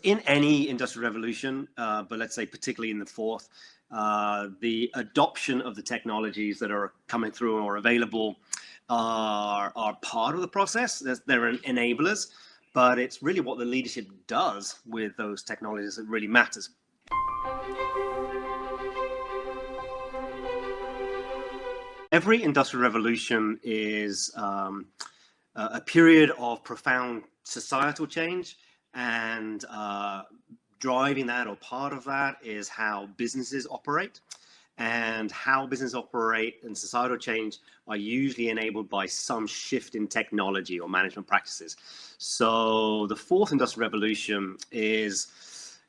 In any industrial revolution, but let's say particularly in the fourth, the adoption of the technologies that are coming through or available are part of the process. They're enablers, but it's really what the leadership does with those technologies that really matters. Every industrial revolution is a period of profound societal change, and driving that, or part of that, is how businesses operate. And how business operate and societal change are usually enabled by some shift in technology or management practices. So the fourth industrial revolution is,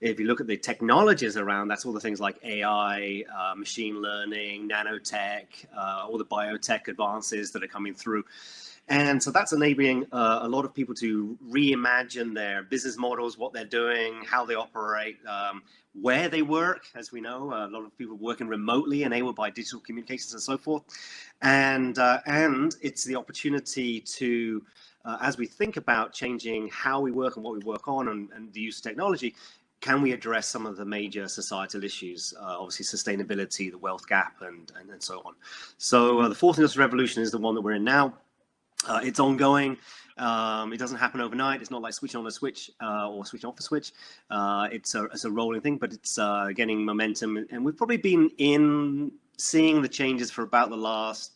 if you look at the technologies around, that's all the things like AI, machine learning, nanotech, all the biotech advances that are coming through. And so that's enabling a lot of people to reimagine their business models, what they're doing, how they operate, where they work. As we know, a lot of people working remotely, enabled by digital communications and so forth. And it's the opportunity to, as we think about changing how we work and what we work on, and the use of technology, can we address some of the major societal issues, obviously sustainability, the wealth gap, and so on. So the fourth industrial revolution is the one that we're in now. It's ongoing. It doesn't happen overnight. It's not like switching on a switch or switching off a switch. It's a rolling thing, but it's getting momentum. And we've probably been seeing the changes for about the last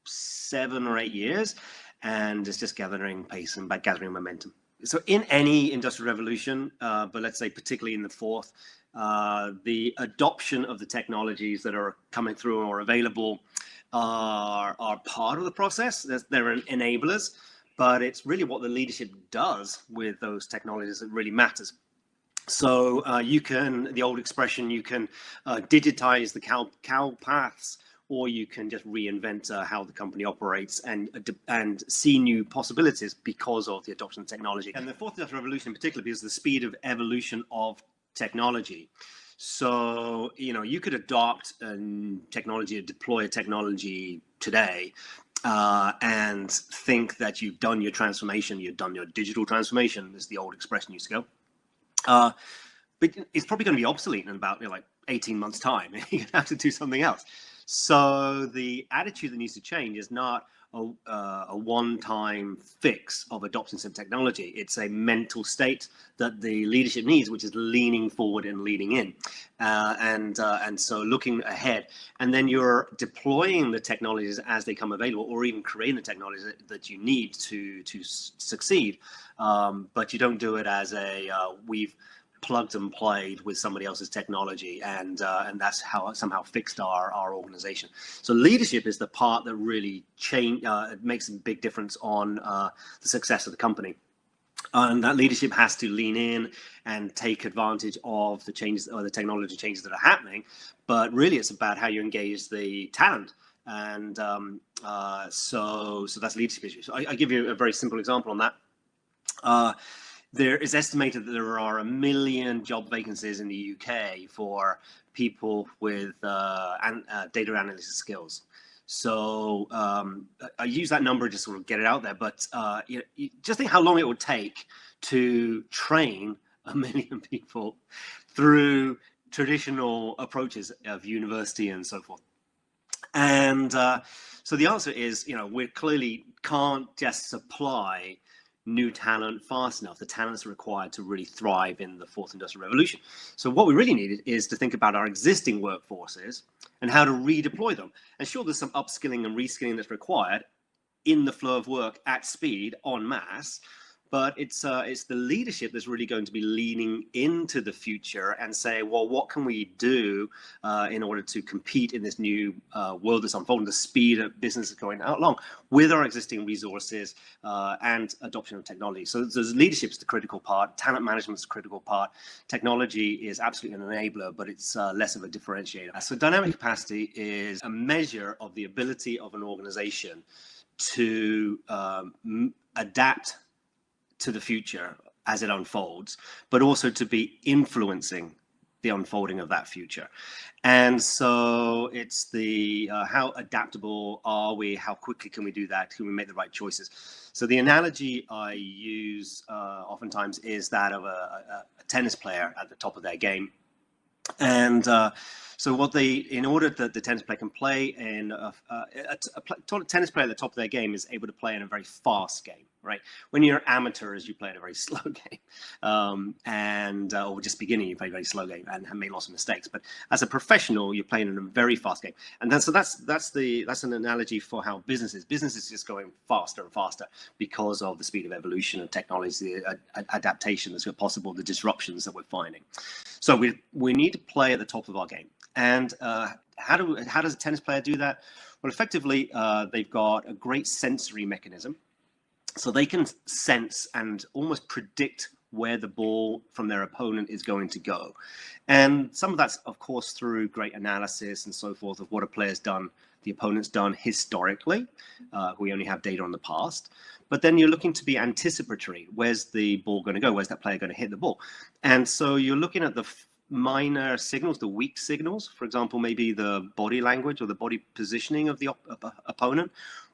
7 or 8 years, and it's just gathering pace and gathering momentum. So in any industrial revolution, but let's say particularly in the fourth, the adoption of the technologies that are coming through or available are part of the process. They're enablers, but it's really what the leadership does with those technologies that really matters. So the old expression, you can digitize the cow paths, or you can just reinvent how the company operates and see new possibilities because of the adoption of technology. And the fourth industrial revolution in particular, because of the speed of evolution of technology. So, you could adopt technology, deploy a technology today, and think that you've done your transformation, you've done your digital transformation, is the old expression used to go. But it's probably going to be obsolete in about 18 months' time. You're going to have to do something else. So the attitude that needs to change is not a one-time fix of adopting some technology. It's a mental state that the leadership needs, which is leaning forward and leaning in, and so looking ahead. And then you're deploying the technologies as they come available, or even creating the technologies that you need to succeed. But you don't do it as we've plugged and played with somebody else's technology, and that's how somehow fixed our organization. So leadership is the part that really makes a big difference on the success of the company. And that leadership has to lean in and take advantage of the changes or the technology changes that are happening. But really, it's about how you engage the talent. And so that's leadership issues. So I give you a very simple example on that. There is estimated that there are 1 million job vacancies in the UK for people with data analysis skills. So I use that number just to sort of get it out there. But you just think how long it would take to train 1 million people through traditional approaches of university and so forth. And so the answer is, we clearly can't just supply new talent fast enough. The talent's required to really thrive in the fourth industrial revolution. So what we really need is to think about our existing workforces and how to redeploy them. And sure, there's some upskilling and reskilling that's required in the flow of work at speed, en masse, but it's the leadership that's really going to be leaning into the future and say, well, what can we do in order to compete in this new world that's unfolding, the speed of business is going out along with our existing resources and adoption of technology. So there's leadership's the critical part, talent management's the critical part. Technology is absolutely an enabler, but it's less of a differentiator. So dynamic capacity is a measure of the ability of an organization to adapt to the future as it unfolds, but also to be influencing the unfolding of that future. And so it's the how adaptable are we? How quickly can we do that? Can we make the right choices? So the analogy I use oftentimes is that of a tennis player at the top of their game. And so what in order that the tennis player can play in a tennis player at the top of their game is able to play in a very fast game, right? When you're amateurs, you play in a very slow game, or just beginning, you play a very slow game and make lots of mistakes. But as a professional, you're playing in a very fast game, and then so that's an analogy for how business is just going faster and faster because of the speed of evolution and technology, the adaptation that's possible, the disruptions that we're finding. So we need to play at the top of our game. And how does a tennis player do that? Well, effectively, they've got a great sensory mechanism. So they can sense and almost predict where the ball from their opponent is going to go. And some of that's, of course, through great analysis and so forth of what a player's done, the opponent's done historically. We only have data on the past. But then you're looking to be anticipatory. Where's the ball going to go? Where's that player going to hit the ball? And so you're looking at the minor signals, the weak signals, for example, maybe the body language or the body positioning of the opponent,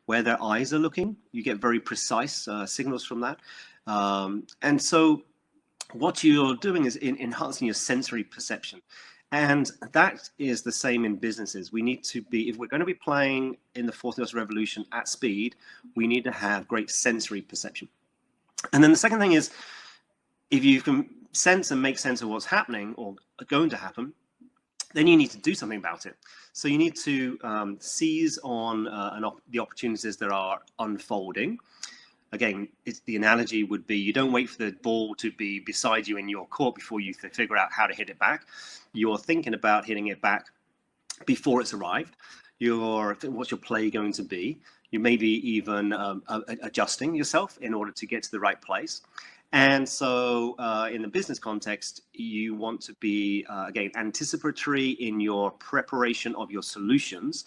where their eyes are looking. You get very precise signals from that. And so what you're doing is enhancing your sensory perception. And that is the same in businesses. We need to be, if we're going to be playing in the fourth industrial revolution at speed, we need to have great sensory perception. And then the second thing is, if you can sense and make sense of what's happening or going to happen, then you need to do something about it. So you need to seize on the opportunities that are unfolding. Again, the analogy would be you don't wait for the ball to be beside you in your court before you figure out how to hit it back. You're thinking about hitting it back before it's arrived. What's your play going to be? You may be even adjusting yourself in order to get to the right place. And so in the business context, you want to be, again, anticipatory in your preparation of your solutions,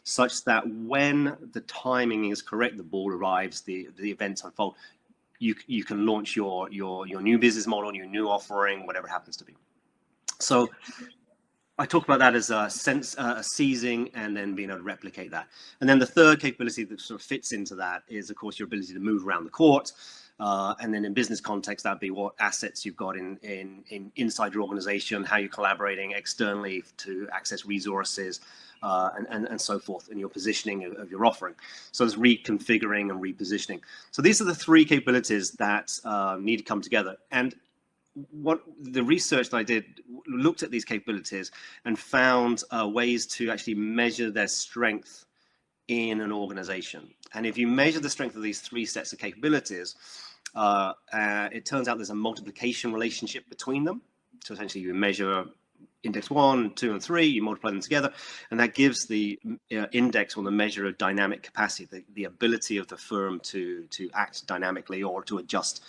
such that when the timing is correct, the ball arrives, the events unfold, you can launch your new business model, your new offering, whatever it happens to be. So I talk about that as a seizing and then being able to replicate that. And then the third capability that sort of fits into that is, of course, your ability to move around the court. And then in business context, that'd be what assets you've got inside your organization, how you're collaborating externally to access resources, and so forth, and your positioning of your offering. So there's reconfiguring and repositioning. So these are the three capabilities that need to come together. And what the research that I did looked at these capabilities and found ways to actually measure their strength in an organization. And if you measure the strength of these three sets of capabilities, it turns out there's a multiplication relationship between them. So essentially you measure index 1, 2, and 3, you multiply them together, and that gives the index or the measure of dynamic capacity, the ability of the firm to act dynamically or to adjust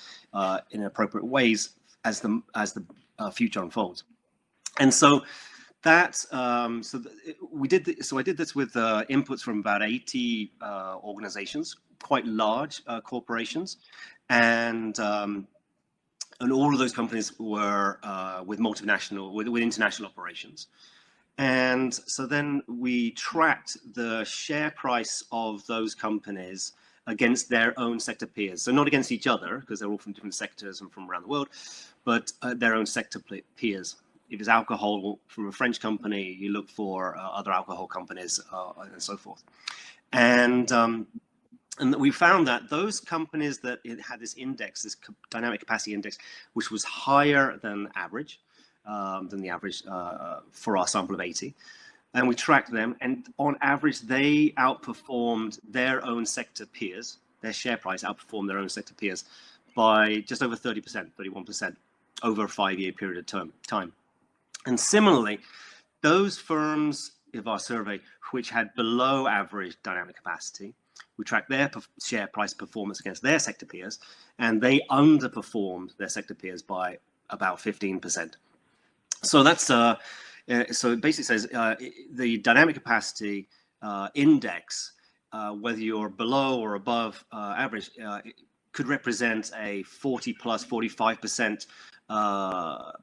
in appropriate ways as the future unfolds. And so that I did this with inputs from about 80 organizations, quite large corporations, and all of those companies were with international operations. And so then we tracked the share price of those companies against their own sector peers. So not against each other, because they're all from different sectors and from around the world, but their own sector peers. If it's alcohol from a French company, you look for other alcohol companies and so forth. And we found that those companies that had this index, this dynamic capacity index, which was higher than the average for our sample of 80, and we tracked them, and on average, they outperformed their own sector peers. Their share price outperformed their own sector peers by just over 30%, 31% over a 5-year period of time. And similarly, those firms of our survey which had below average dynamic capacity, we tracked their share price performance against their sector peers, and they underperformed their sector peers by about 15%. So that's so it basically says the dynamic capacity index, whether you're below or above average, could represent a 40 plus 45%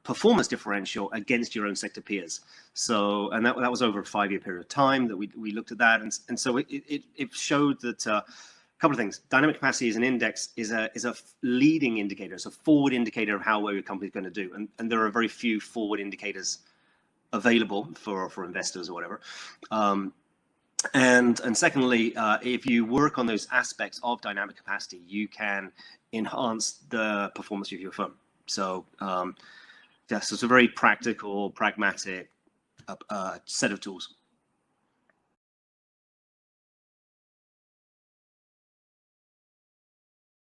performance differential against your own sector peers. So, and that was over a 5-year period of time that we looked at that, and so it showed that a couple of things. Dynamic capacity as an index is a leading indicator. It's a forward indicator of how well your company is going to do, and there are very few forward indicators available for investors or whatever. And secondly, if you work on those aspects of dynamic capacity, you can enhance the performance of your firm. So yes, it's a very practical, pragmatic set of tools.